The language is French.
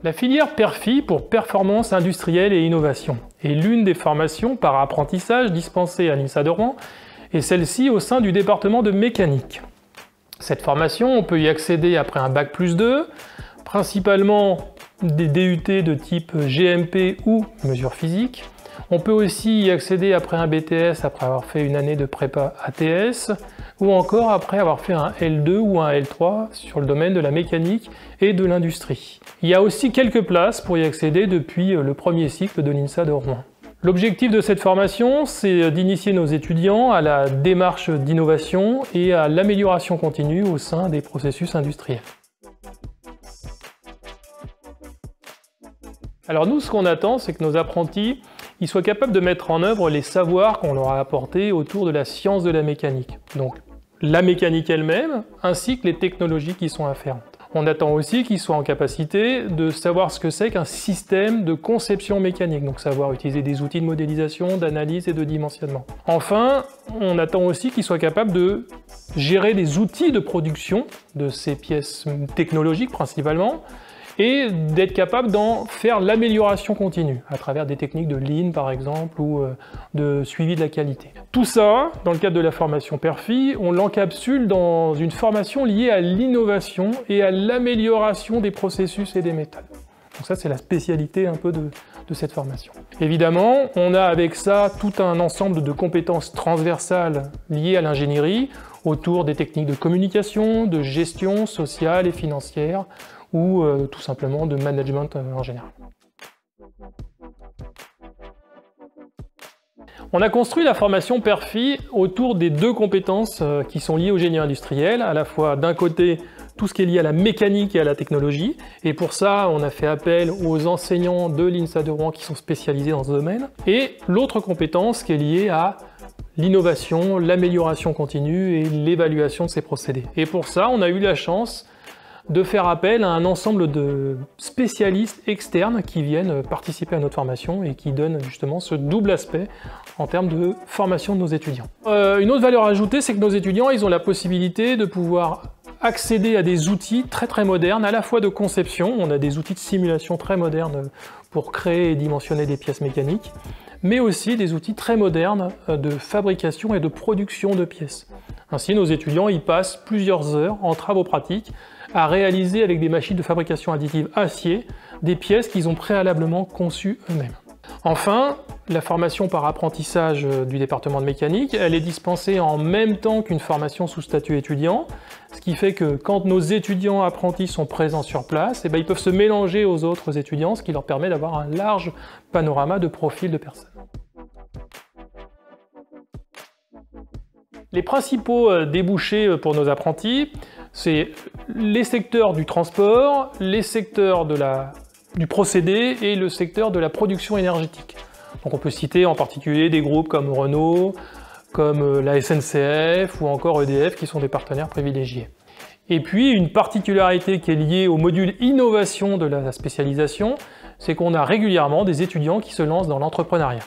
La filière PERFI pour Performance Industrielle et Innovation est l'une des formations par apprentissage dispensées à l'INSA de Rouen et celle-ci au sein du département de mécanique. Cette formation, on peut y accéder après un Bac+2, principalement des DUT de type GMP ou mesure physique. On peut aussi y accéder après un BTS, après avoir fait une année de prépa ATS, ou encore après avoir fait un L2 ou un L3 sur le domaine de la mécanique et de l'industrie. Il y a aussi quelques places pour y accéder depuis le premier cycle de l'INSA de Rouen. L'objectif de cette formation, c'est d'initier nos étudiants à la démarche d'innovation et à l'amélioration continue au sein des processus industriels. Alors nous, ce qu'on attend, c'est que nos apprentis ils soient capables de mettre en œuvre les savoirs qu'on leur a apportés autour de la science de la mécanique. Donc la mécanique elle-même, ainsi que les technologies qui sont afférentes. On attend aussi qu'ils soient en capacité de savoir ce que c'est qu'un système de conception mécanique, donc savoir utiliser des outils de modélisation, d'analyse et de dimensionnement. Enfin, on attend aussi qu'ils soient capables de gérer des outils de production de ces pièces technologiques principalement, et d'être capable d'en faire l'amélioration continue, à travers des techniques de Lean par exemple, ou de suivi de la qualité. Tout ça, dans le cadre de la formation PERFI, on l'encapsule dans une formation liée à l'innovation et à l'amélioration des processus et des méthodes. Donc ça, c'est la spécialité un peu de cette formation. Évidemment, on a avec ça tout un ensemble de compétences transversales liées à l'ingénierie, autour des techniques de communication, de gestion sociale et financière, ou tout simplement de management en général. On a construit la formation PERFI autour des deux compétences qui sont liées au génie industriel, à la fois d'un côté tout ce qui est lié à la mécanique et à la technologie, et pour ça on a fait appel aux enseignants de l'INSA de Rouen qui sont spécialisés dans ce domaine, et l'autre compétence qui est liée à l'innovation, l'amélioration continue et l'évaluation de ces procédés. Et pour ça on a eu la chance de faire appel à un ensemble de spécialistes externes qui viennent participer à notre formation et qui donnent justement ce double aspect en termes de formation de nos étudiants. Une autre valeur ajoutée, c'est que nos étudiants, ils ont la possibilité de pouvoir accéder à des outils très modernes, à la fois de conception, on a des outils de simulation très modernes pour créer et dimensionner des pièces mécaniques, mais aussi des outils très modernes de fabrication et de production de pièces. Ainsi, nos étudiants y passent plusieurs heures en travaux pratiques à réaliser avec des machines de fabrication additive acier des pièces qu'ils ont préalablement conçues eux-mêmes. Enfin, la formation par apprentissage du département de mécanique, elle est dispensée en même temps qu'une formation sous statut étudiant, ce qui fait que quand nos étudiants apprentis sont présents sur place, ils peuvent se mélanger aux autres étudiants, ce qui leur permet d'avoir un large panorama de profils de personnes. Les principaux débouchés pour nos apprentis, c'est les secteurs du transport, les secteurs du procédé et le secteur de la production énergétique. Donc on peut citer en particulier des groupes comme Renault, comme la SNCF ou encore EDF qui sont des partenaires privilégiés. Et puis une particularité qui est liée au module innovation de la spécialisation, c'est qu'on a régulièrement des étudiants qui se lancent dans l'entrepreneuriat.